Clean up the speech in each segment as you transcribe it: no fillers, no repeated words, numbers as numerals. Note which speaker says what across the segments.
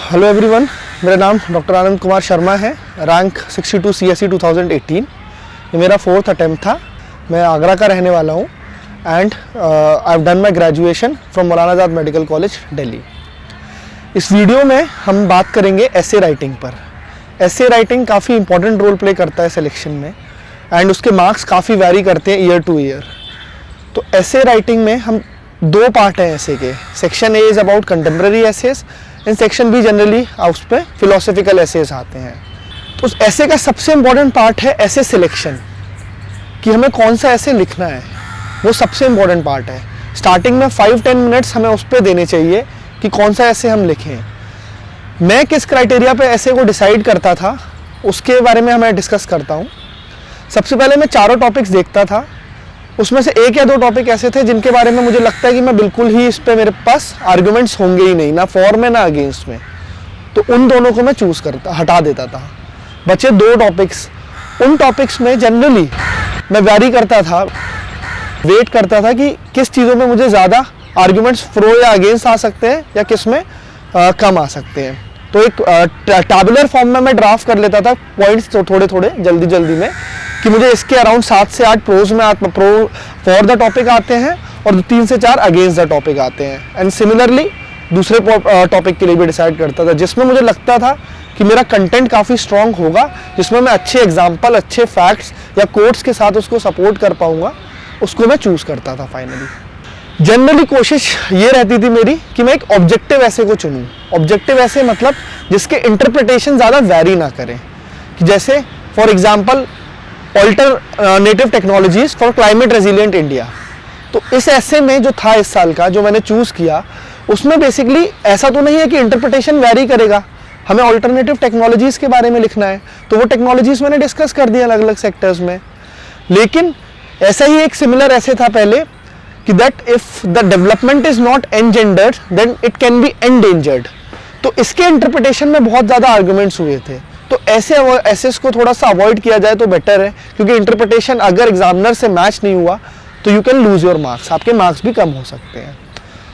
Speaker 1: Hello everyone, मेरा नाम doctor Anand Kumar Sharma है। Rank 62 CSE 2018। ये मेरा 4th अटैम्प्ट था। मैं आगरा का रहने वाला हूँ and I have done my graduation from Maulana Azad medical college Delhi. इस वीडियो में हम बात करेंगे एसे राइटिंग पर। एसे राइटिंग काफ़ी इंपॉर्टेंट रोल प्ले करता है सिलेक्शन में एंड उसके मार्क्स काफ़ी वैरी करते हैं ईयर टू ईयर। तो एसे राइटिंग में हम दो पार्ट हैं ऐसे के। Section A is about contemporary essays and section B generally उस पर फिलोसफिकल एसेज आते हैं। तो उस ऐसे का सबसे इम्पॉर्टेंट पार्ट है ऐसे सिलेक्शन, कि हमें कौन सा ऐसे लिखना है, वो सबसे इम्पॉर्टेंट पार्ट है। स्टार्टिंग में 5-10 मिनट्स हमें उस पर देने चाहिए कि कौन सा ऐसे हम लिखें। मैं किस क्राइटेरिया पे ऐसे को डिसाइड करता था उसके बारे में मैं डिस्कस करता हूँ। सबसे पहले मैं चारों टॉपिक्स देखता था, उसमें से एक या दो टॉपिक ऐसे थे जिनके बारे में मुझे लगता है कि मैं बिल्कुल ही इस पे मेरे पास आर्गुमेंट्स होंगे ही नहीं, ना फॉर में ना अगेंस्ट में, तो उन दोनों को मैं हटा देता था। बचे दो टॉपिक्स, उन टॉपिक्स में जनरली मैं वैरी करता था, वेट करता था कि किस चीज़ों में मुझे ज़्यादा आर्गुमेंट्स प्रो या अगेंस्ट आ सकते हैं या किस में कम आ सकते हैं। तो एक टैबुलर फॉर्म में मैं ड्राफ्ट कर लेता था पॉइंट्स, तो थोड़े थोड़े जल्दी में, कि मुझे इसके अराउंड 7 से 8 प्रो फॉर द टॉपिक आते हैं और 3 से 4 अगेंस्ट द टॉपिक आते हैं। एंड सिमिलरली दूसरे टॉपिक के लिए भी डिसाइड करता था जिसमें मुझे लगता था कि मेरा कंटेंट काफ़ी स्ट्रॉन्ग होगा, जिसमें मैं अच्छे एग्जाम्पल, अच्छे फैक्ट्स या कोट्स के साथ उसको सपोर्ट कर पाऊंगा, उसको मैं चूज़ करता था फाइनली। जनरली कोशिश ये रहती थी मेरी कि मैं एक ऑब्जेक्टिव ऐसे को चुनूँ। ऑब्जेक्टिव ऐसे मतलब जिसके इंटरप्रिटेशन ज़्यादा वैरी ना करें, कि जैसे for example alternative technologies for climate resilient India. तो इस ऐसे में जो था इस साल का, जो मैंने चूज़ किया, उसमें बेसिकली ऐसा तो नहीं है कि इंटरप्रिटेशन वैरी करेगा, हमें ऑल्टरनेटिव टेक्नोलॉजीज़ के बारे में लिखना है, तो वो टेक्नोलॉजीज़ मैंने डिस्कस कर दिया अलग अलग सेक्टर्स में। लेकिन ऐसा ही एक सिमिलर ऐसे था पहले कि that if the development is not endangered then it can be endangered. तो इसके इंटरप्रिटेशन में बहुत ज़्यादा आर्गुमेंट्स हुए थे। तो ऐसे को थोड़ा सा अवॉइड किया जाए तो बेटर है, क्योंकि इंटरप्रिटेशन अगर एग्जामिनर से मैच नहीं हुआ तो you can lose your marks, आपके मार्क्स भी कम हो सकते हैं।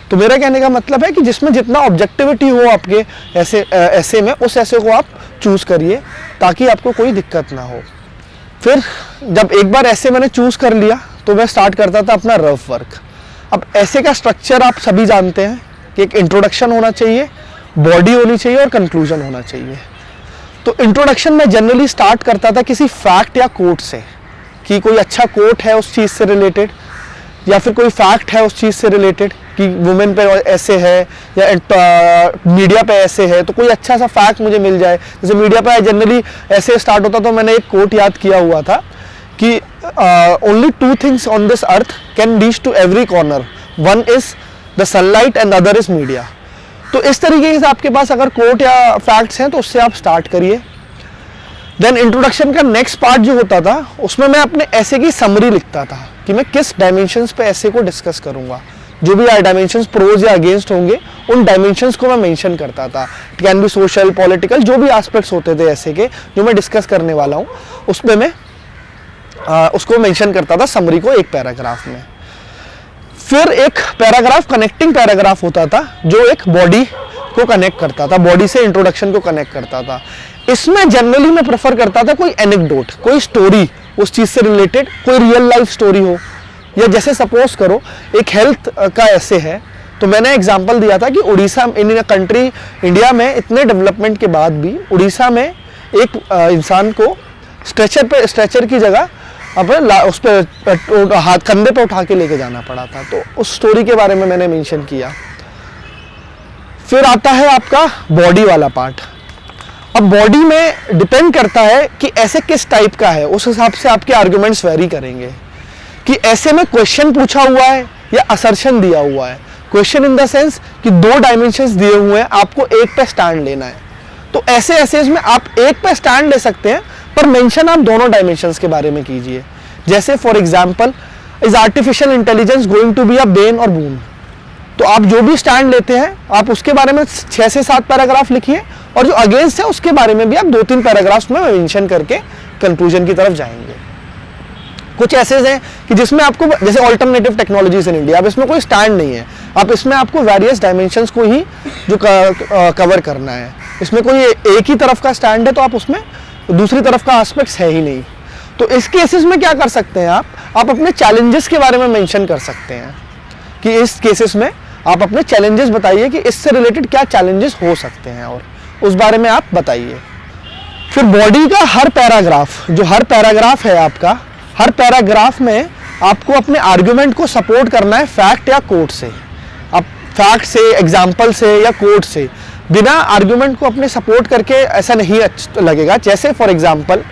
Speaker 1: तो मेरा कहने का मतलब है कि जिसमें जितना ऑब्जेक्टिविटी हो आपके ऐसे में, उस ऐसे को आप चूज़ करिए ताकि आपको कोई दिक्कत ना हो। फिर जब एक बार ऐसे मैंने चूज़ कर लिया तो मैं स्टार्ट करता था अपना रफ वर्क। अब ऐसे का स्ट्रक्चर आप सभी जानते हैं कि एक इंट्रोडक्शन होना चाहिए, बॉडी होनी चाहिए और कंक्लूजन होना चाहिए। तो इंट्रोडक्शन में जनरली स्टार्ट करता था किसी फैक्ट या कोट से, कि कोई अच्छा कोट है उस चीज़ से रिलेटेड, या फिर कोई फैक्ट है उस चीज़ से रिलेटेड कि वुमेन पे ऐसे है या मीडिया पे ऐसे है, तो कोई अच्छा सा फैक्ट मुझे मिल जाए। जैसे मीडिया पे जनरली ऐसे स्टार्ट होता, तो मैंने एक कोट याद किया हुआ था कि only 2 things on this earth can reach to every corner, one is the sunlight and other is media. तो इस तरीके से आपके पास अगर कोट या फैक्ट्स हैं तो उससे आप स्टार्ट करिए। देन इंट्रोडक्शन का नेक्स्ट पार्ट जो होता था, उसमें मैं अपने ऐसे की समरी लिखता था कि मैं किस डायमेंशंस पे ऐसे को डिस्कस करूंगा। जो भी डायमेंशंस प्रोज या अगेंस्ट होंगे उन डायमेंशंस को मैं मेंशन करता था। It can B social, political, जो भी एस्पेक्ट्स होते थे ऐसे के जो मैं डिस्कस करने वाला हूँ, उसमें मैं उसको मेंशन करता था समरी को एक पैराग्राफ में। फिर एक पैराग्राफ कनेक्टिंग पैराग्राफ होता था जो एक बॉडी को कनेक्ट करता था, बॉडी से इंट्रोडक्शन को कनेक्ट करता था। इसमें जनरली मैं प्रेफर करता था कोई एनेक्डोट, कोई स्टोरी उस चीज़ से रिलेटेड, कोई रियल लाइफ स्टोरी हो। या जैसे सपोज करो एक हेल्थ का ऐसे है, तो मैंने एग्जांपल दिया था कि उड़ीसा इन कंट्री, इंडिया में इतने डेवलपमेंट के बाद भी उड़ीसा में एक इंसान को स्ट्रेचर की जगह अपने उस पर हाथ कंधे पे उठा के लेके जाना पड़ा था। तो उस स्टोरी के बारे में मैंने मेंशन किया। फिर आता है आपका बॉडी वाला पार्ट। अब बॉडी में डिपेंड करता है कि ऐसे किस टाइप का है, उस हिसाब से आपके आर्गुमेंट्स वेरी करेंगे। कि ऐसे में क्वेश्चन पूछा हुआ है या असर्शन दिया हुआ है। क्वेश्चन इन द सेंस कि 2 डायमेंशंस दिए हुए हैं, आपको एक पे स्टैंड लेना है। तो ऐसे एसेज में आप एक पे स्टैंड ले सकते हैं, पर मेंशन आप दोनों डायमेंशंस के बारे में कीजिए। जैसे for example, is artificial intelligence going to be a bane और बून। तो आप जो भी स्टैंड लेते हैं आप उसके बारे में 6 से 7 पैराग्राफ लिखिए, और जो अगेंस्ट है उसके बारे में भी आप 2-3 पैराग्राफ्स में मेंशन करके कंक्लूजन की तरफ जाएंगे। कुछ ऐसे हैं कि जिसमें आपको, जैसे ऑल्टरनेटिव टेक्नोलॉजीज इन इंडिया, अब इसमें कोई स्टैंड नहीं है, अब इसमें आपको वेरियस डायमेंशंस को ही जो कवर करना है। इसमें कोई एक ही तरफ का स्टैंड है तो आप उसमें दूसरी तरफ का एस्पेक्ट्स है ही नहीं। तो इस केसेस में क्या कर सकते हैं आप अपने चैलेंजेस के बारे में मेंशन कर सकते हैं कि इस केसेस में आप अपने चैलेंजेस बताइए कि इससे रिलेटेड क्या चैलेंजेस हो सकते हैं और उस बारे में आप बताइए। फिर बॉडी का हर पैराग्राफ, जो हर पैराग्राफ है आपका, हर पैराग्राफ में आपको अपने आर्गुमेंट को सपोर्ट करना है फैक्ट या कोट से। आप फैक्ट से, एग्जाम्पल से या कोट से, बिना आर्गुमेंट को अपने सपोर्ट करके ऐसा नहीं अच्छा लगेगा। जैसे फॉर एग्जाम्पल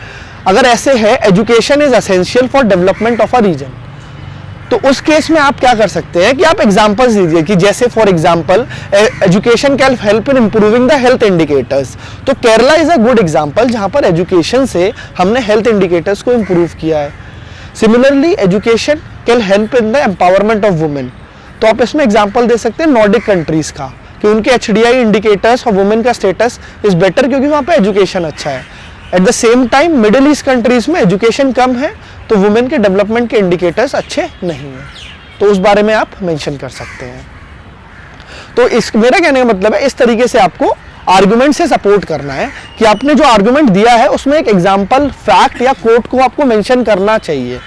Speaker 1: अगर ऐसे है education is essential for development of a region, तो उस केस में आप क्या कर सकते हैं कि आप एग्जांपल्स दीजिए कि जैसे for example education can help in improving the health indicators. तो Kerala is a good example जहां पर एजुकेशन से हमने हेल्थ इंडिकेटर्स को इंप्रूव किया है। Similarly education can help in the empowerment of women. तो आप इसमें एग्जांपल दे सकते हैं नॉर्डिक कंट्रीज का कि उनके HDI इंडिकेटर्स और वुमेन का स्टेटस इज बेटर क्योंकि वहाँ पे एजुकेशन अच्छा है। At the same time middle east countries में एजुकेशन कम है तो वुमेन के डेवलपमेंट के इंडिकेटर्स अच्छे नहीं हैं, तो उस बारे में आप मेंशन कर सकते हैं। तो इस मेरा कहने का मतलब है इस तरीके से आपको आर्गुमेंट से सपोर्ट करना है कि आपने जो आर्गुमेंट दिया है उसमें एक एग्जांपल, फैक्ट या कोट को आपको मेंशन करना चाहिए,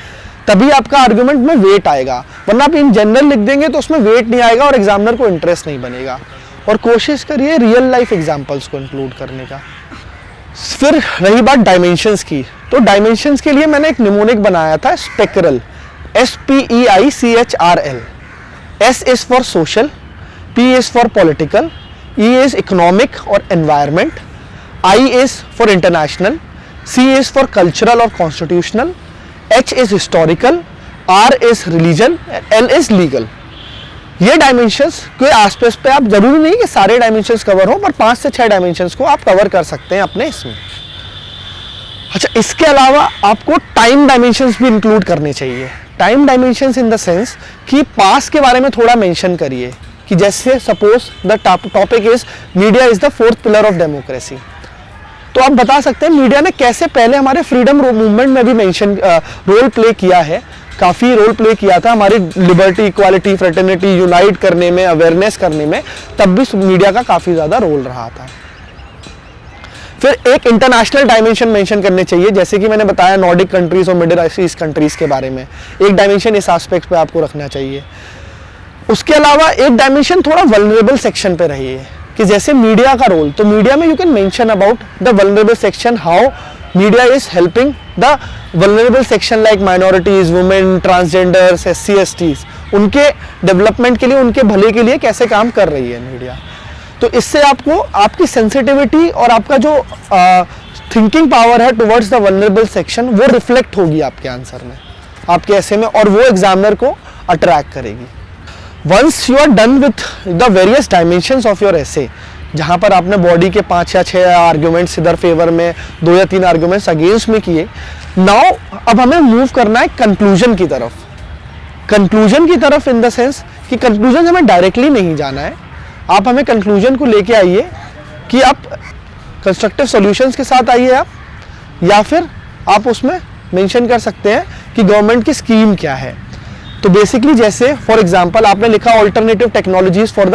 Speaker 1: तभी आपका आर्गुमेंट में वेट आएगा। वरना आप इन जनरल लिख देंगे तो उसमें वेट नहीं आएगा और एग्जामिनर को इंटरेस्ट नहीं बनेगा। और कोशिश करिए रियल लाइफ एग्जांपल्स को इंक्लूड करने का। फिर रही बात डायमेंशंस की, तो डायमेंशंस के लिए मैंने एक निमोनिक बनाया था spectral, SPEICHRL। S is for social, P is for political, E is economic और environment, I is for international, C is for cultural और constitutional, H is historical, R is religion, L is legal. ये dimensions के आसपास पे आप जरूरी नहीं कि सारे डायमेंशंस कवर हो, पर 5 से 6 डायमेंशंस को आप कवर कर सकते हैं अपने इसमें। अच्छा, इसके अलावा आपको टाइम डायमेंशंस भी इंक्लूड करने चाहिए। Time dimensions in the sense कि पास के बारे में थोड़ा मेंशन करिए कि जैसे suppose the topic is media is the 4th pillar of democracy, तो आप बता सकते हैं मीडिया ने कैसे पहले हमारे फ्रीडम मूवमेंट में भी मेंशन रोल प्ले किया है, काफ़ी रोल प्ले किया था हमारी लिबर्टी, इक्वालिटी, फ्रेटर्निटी यूनाइट करने में, अवेयरनेस करने में, तब भी मीडिया का काफ़ी ज़्यादा रोल रहा था। फिर एक इंटरनेशनल डायमेंशन मेंशन करने चाहिए, जैसे कि मैंने बताया नॉर्डिक कंट्रीज और मिडिल ईस्ट कंट्रीज के बारे में, एक डायमेंशन इस एस्पेक्ट पे आपको रखना चाहिए। उसके अलावा एक डायमेंशन थोड़ा वल्नरेबल सेक्शन पे रहिए कि जैसे मीडिया का रोल, तो मीडिया में you can mention about the vulnerable section, how media is helping the vulnerable section like minorities, women, transgenders, SC STs, उनके डेवलपमेंट के लिए, उनके भले के लिए कैसे काम कर रही है मीडिया। तो इससे आपको आपकी सेंसिटिविटी और आपका जो थिंकिंग पावर है टुवर्ड्स द वल्नरेबल सेक्शन वो रिफ्लेक्ट होगी आपके आंसर में, आपके ऐसे में, और वो एग्जामिनर को अट्रैक्ट करेगी। Once you are done with the various dimensions of your essay, जहाँ पर आपने बॉडी के 5 या 6 आर्ग्यूमेंट्स इधर फेवर में, 2 या 3 आर्ग्यूमेंट्स अगेंस्ट में किए, नाउ अब हमें मूव करना है कंक्लूजन की तरफ। कंक्लूजन की तरफ इन द सेंस कि कंक्लूजन हमें डायरेक्टली नहीं जाना है, आप हमें कंक्लूजन को लेके आइए कि आप कंस्ट्रक्टिव सॉल्यूशंस के साथ आइए आप, या फिर आप उसमें मेंशन कर सकते हैं कि गवर्नमेंट की स्कीम क्या है। तो बेसिकली जैसे फॉर एग्जांपल आपने लिखा alternative technologies for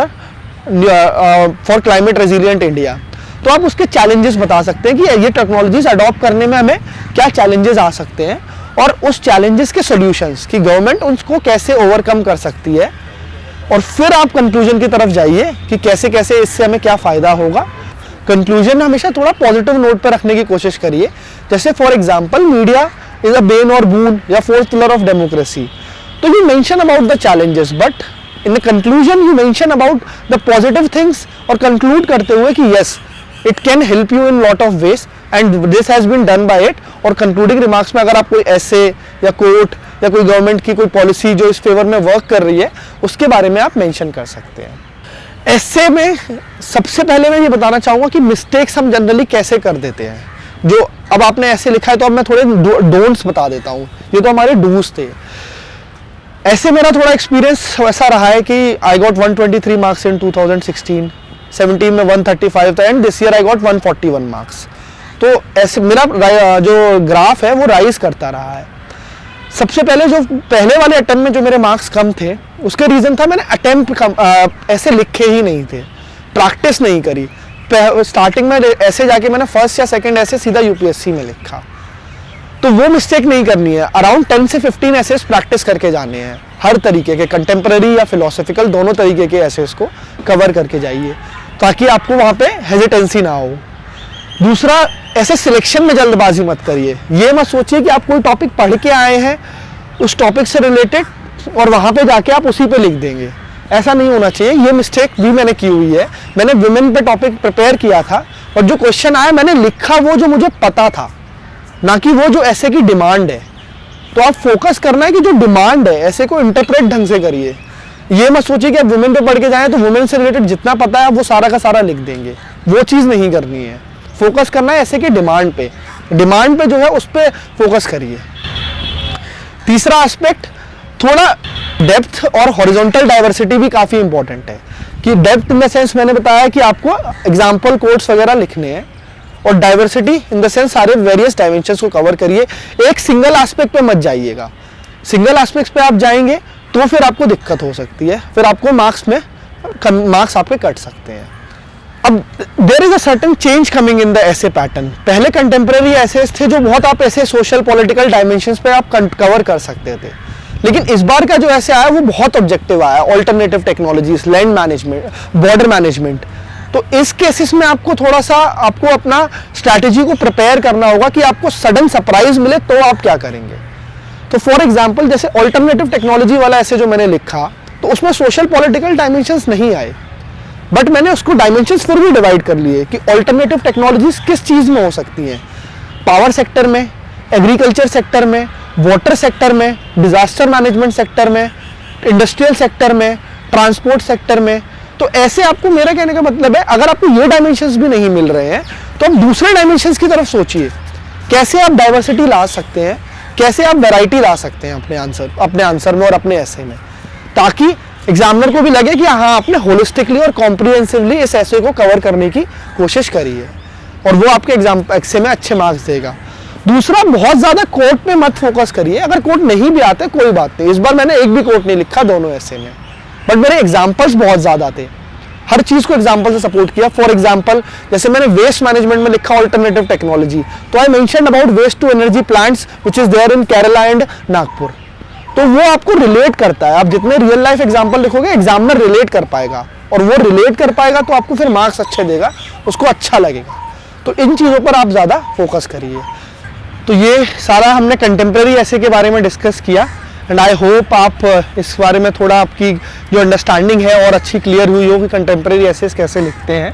Speaker 1: climate resilient India, तो आप उसके चैलेंजेस बता सकते हैं कि ये टेक्नोलॉजीज अडॉप्ट करने में हमें क्या चैलेंजेस आ सकते हैं, और उस चैलेंजेस के सॉल्यूशंस कि गवर्नमेंट उनको कैसे ओवरकम कर सकती है, और फिर आप कंक्लूजन की तरफ जाइए कि कैसे कैसे इससे हमें क्या फ़ायदा होगा। कंक्लूजन हमेशा थोड़ा पॉजिटिव नोट पर रखने की कोशिश करिए, जैसे for example media is a bane और बून या 4th पिलर ऑफ डेमोक्रेसी, तो you mention about the challenges but in the conclusion you mention about the positive things, और कंक्लूड करते हुए कि yes it can help you in lot of ways and this has been done by it. और concluding remarks में अगर आप कोई ऐसे या कोट या कोई गवर्नमेंट की कोई पॉलिसी जो इस फेवर में वर्क कर रही है उसके बारे में आप मेंशन कर सकते हैं। ऐसे में सबसे पहले मैं ये बताना चाहूँगा कि मिस्टेक्स हम जनरली कैसे कर देते हैं। जो अब आपने ऐसे लिखा है तो अब मैं थोड़े डोंट्स बता देता हूँ, ये तो हमारे डूज थे। ऐसे मेरा थोड़ा एक्सपीरियंस वैसा रहा है कि आई गॉट 123 मार्क्स इन 2016, 17 में 135 था and this year I got 141 marks. तो ऐसे मेरा जो ग्राफ है वो राइज करता रहा है। सबसे पहले जो पहले वाले अटेम्प्ट में जो मेरे मार्क्स कम थे उसके रीज़न था मैंने अटेम्प्ट ऐसे लिखे ही नहीं थे, प्रैक्टिस नहीं करी। स्टार्टिंग में ऐसे जाके मैंने फर्स्ट या सेकंड ऐसे सीधा यूपीएससी में लिखा, तो वो मिस्टेक नहीं करनी है। अराउंड 10 से 15 एसेस प्रैक्टिस करके जाने हैं, हर तरीके के, कंटेम्प्रेरी या फिलोसफिकल, दोनों तरीके के एसेस को कवर करके जाइए ताकि आपको वहाँ पे हेजिटेंसी ना हो। दूसरा, ऐसे सिलेक्शन में जल्दबाजी मत करिए। ये मत सोचिए कि आप कोई टॉपिक पढ़ के आए हैं उस टॉपिक से रिलेटेड और वहाँ पे जाके आप उसी पे लिख देंगे, ऐसा नहीं होना चाहिए। ये मिस्टेक भी मैंने की हुई है। मैंने वुमेन पे टॉपिक प्रिपेयर किया था और जो क्वेश्चन आया मैंने लिखा वो जो मुझे पता था, ना कि वो जो ऐसे की डिमांड है। तो आप फोकस करना है कि जो डिमांड है ऐसे को इंटरप्रेट ढंग से करिए। ये मत सोचिए कि आप वुमेन पे पढ़ के जाएं तो वुमेन से रिलेटेड जितना पता है वो सारा का सारा लिख देंगे, वो चीज़ नहीं करनी है। फोकस करना है ऐसे के डिमांड पे जो है उस पर फोकस करिए। तीसरा एस्पेक्ट, थोड़ा डेप्थ और हॉरिजॉन्टल डाइवर्सिटी भी काफ़ी इंपॉर्टेंट है। कि डेप्थ इन द सेंस मैंने बताया कि आपको एग्जाम्पल कोड्स वगैरह लिखने हैं, और डाइवर्सिटी इन द सेंस सारे वेरियस डायमेंशंस को कवर करिए। एक सिंगल एस्पेक्ट पे मत जाइएगा। सिंगल एस्पेक्ट्स पे आप जाएंगे तो फिर आपको दिक्कत हो सकती है, फिर आपको मार्क्स आपके कट सकते हैं। अब there is a certain change coming in the essay pattern. पहले कंटेम्प्रेरी एसेस थे जो बहुत आप ऐसे सोशल पॉलिटिकल डायमेंशंस पे आप कवर कर सकते थे, लेकिन इस बार का जो ऐसे आया वो बहुत ऑब्जेक्टिव आया। Alternative technologies, land management, border management. तो इस केसेस में आपको थोड़ा सा आपको अपना स्ट्रैटेजी को प्रिपेयर करना होगा कि आपको सडन सरप्राइज मिले तो आप क्या करेंगे। तो फॉर एग्जांपल जैसे ऑल्टरनेटिव टेक्नोलॉजी वाला ऐसे जो मैंने लिखा, तो उसमें सोशल पॉलिटिकल डायमेंशंस नहीं आए, बट मैंने उसको डायमेंशंस फिर भी डिवाइड कर लिए कि ऑल्टरनेटिव टेक्नोलॉजीज किस चीज़ में हो सकती हैं। पावर सेक्टर में, एग्रीकल्चर सेक्टर में, वाटर सेक्टर में, डिजास्टर मैनेजमेंट सेक्टर में, इंडस्ट्रियल सेक्टर में, ट्रांसपोर्ट सेक्टर में। तो ऐसे आपको, मेरा कहने का मतलब है, अगर आपको ये डायमेंशंस भी नहीं मिल रहे हैं तो आप दूसरे डायमेंशंस की तरफ सोचिए। कैसे आप डाइवर्सिटी ला सकते हैं, कैसे आप वैरायटी ला सकते हैं अपने आंसर में और अपने ऐसे में, ताकि एग्जामिनर को भी लगे कि हाँ आपने होलिस्टिकली और कॉम्प्रिहेंसिवली इस ऐसे को कवर करने की कोशिश करी है, और वो आपके एग्जाम में अच्छे मार्क्स देगा। दूसरा, बहुत ज़्यादा कोट पे मत फोकस करिए। अगर कोट नहीं भी आते कोई बात नहीं, इस बार मैंने एक भी कोट नहीं लिखा दोनों ऐसे में, बट मेरे एग्जाम्पल्स बहुत ज़्यादा थे, हर चीज़ को एग्जाम्पल से सपोर्ट किया। फॉर एग्जाम्पल जैसे मैंने वेस्ट मैनेजमेंट में लिखा ऑल्टरनेटिव टेक्नोलॉजी, तो I mention about waste to energy plants which is there in Kerala and Nagpur. तो वो आपको रिलेट करता है, आप जितने रियल लाइफ एग्जाम्पल लिखोगे एग्जामिनर रिलेट कर पाएगा, और वो रिलेट कर पाएगा तो आपको फिर मार्क्स अच्छे देगा, उसको अच्छा लगेगा। तो इन चीज़ों पर आप ज़्यादा फोकस करिए। तो ये सारा हमने कंटेम्प्रेरी ऐसे के बारे में डिस्कस किया, एंड आई होप आप इस बारे में थोड़ा आपकी जो अंडरस्टैंडिंग है और अच्छी क्लियर हुई हो कि कंटेम्प्रेरी एसेस कैसे लिखते हैं।